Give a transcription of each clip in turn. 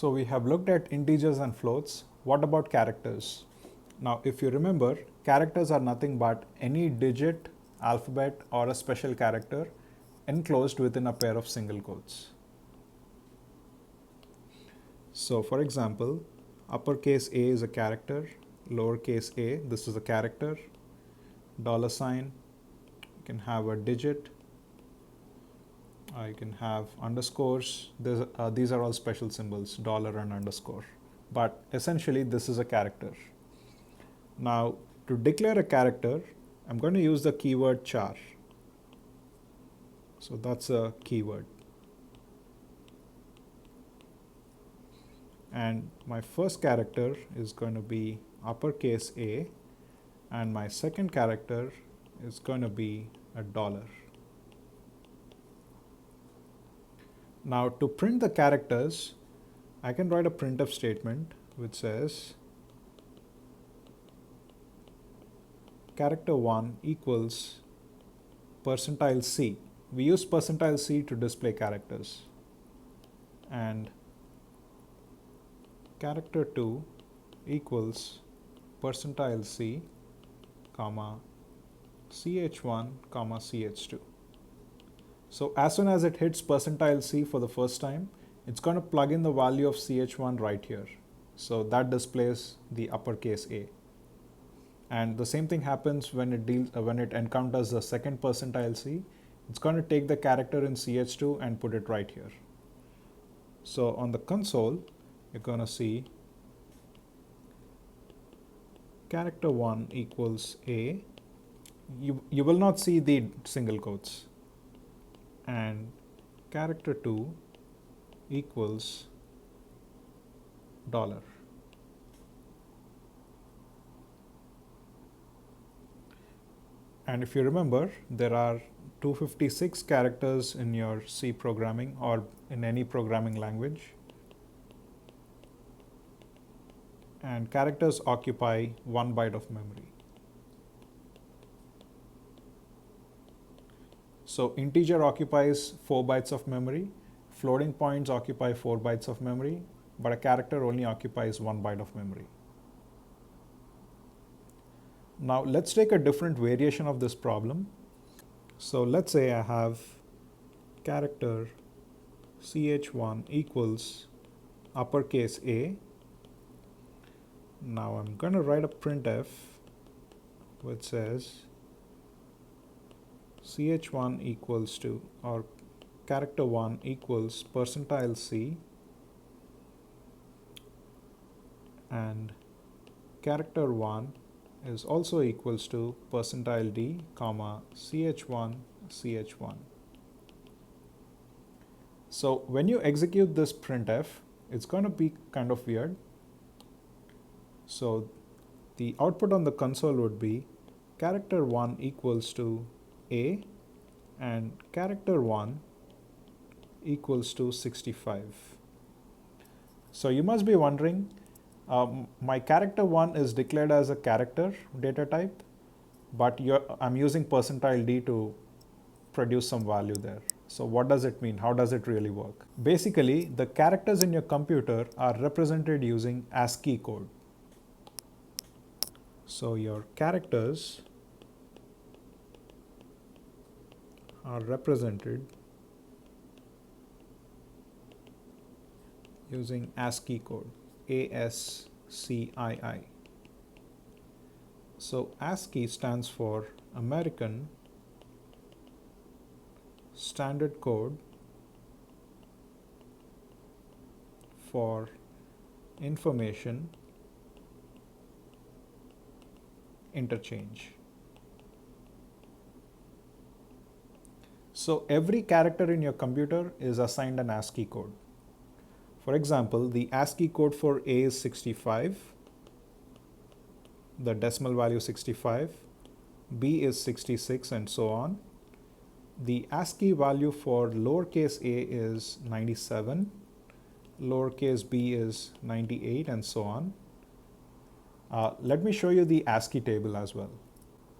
So we have looked at integers and floats. What about characters? Now, if you remember, characters are nothing but any digit, alphabet, or a special character enclosed within a pair of single quotes. So for example, uppercase A is a character, lowercase a, this is a character, dollar sign, you can have a digit, you can have underscores. These are all special symbols, dollar and underscore. But essentially, this is a character. Now, to declare a character, I'm going to use the keyword char. So that's a keyword. And my first character is going to be uppercase A, and my second character is going to be a dollar. Now, to print the characters, I can write a printf statement which says character 1 equals percentile C. We use percentile C to display characters. And character 2 equals percentile C, comma, ch1, comma, ch2. So as soon as it hits percentile C for the first time, it's going to plug in the value of ch1 right here. So that displays the uppercase A. And the same thing happens when it encounters the second percentile C. It's going to take the character in ch2 and put it right here. So on the console, you're going to see character 1 equals A. You will not see the single quotes. And character 2 equals dollar. And if you remember, there are 256 characters in your C programming or in any programming language. And characters occupy 1 byte of memory. So integer occupies 4 bytes of memory, floating points occupy 4 bytes of memory, but a character only occupies 1 byte of memory. Now let's take a different variation of this problem. So let's say I have character ch1 equals uppercase A. Now I'm going to write a printf which says ch1 equals to, or character 1 equals percentile C, and character 1 is also equals to percentile D, comma, ch1, ch1. So when you execute this printf, it's going to be kind of weird. So the output on the console would be character 1 equals to A and character 1 equals to 65. So you must be wondering, my character 1 is declared as a character data type, but I'm using percentile D to produce some value there. So what does it mean? How does it really work? Basically, the characters in your computer are represented using ASCII code. So your characters are represented using ASCII code, ASCII. So ASCII stands for American Standard Code for Information Interchange. So every character in your computer is assigned an ASCII code. For example, the ASCII code for A is 65, the decimal value 65, B is 66, and so on. The ASCII value for lowercase a is 97, lowercase b is 98, and so on. Let me show you the ASCII table as well.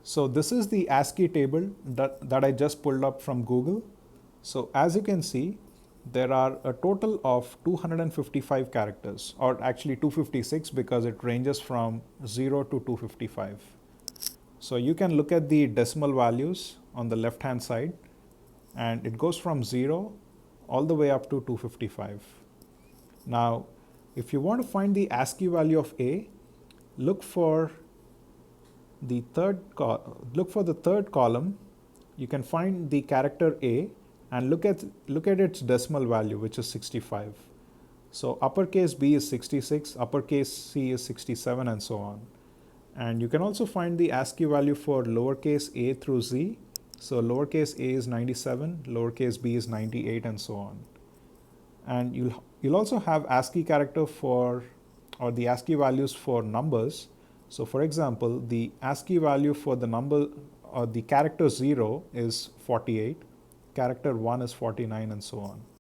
So this is the ASCII table that I just pulled up from Google. So as you can see, there are a total of 255 characters, or actually 256 because it ranges from 0 to 255. So you can look at the decimal values on the left hand side, and it goes from 0 all the way up to 255. Now, if you want to find the ASCII value of A, look for the third column. You can find the character A and look at its decimal value, which is 65. So uppercase B is 66, uppercase C is 67, and so on. And you can also find the ASCII value for lowercase a through z. So lowercase a is 97, lowercase b is 98, and so on. And you'll also have ASCII character for, or the ASCII values for numbers. So for example, the ASCII value for the number or the character 0 is 48, character 1 is 49, and so on.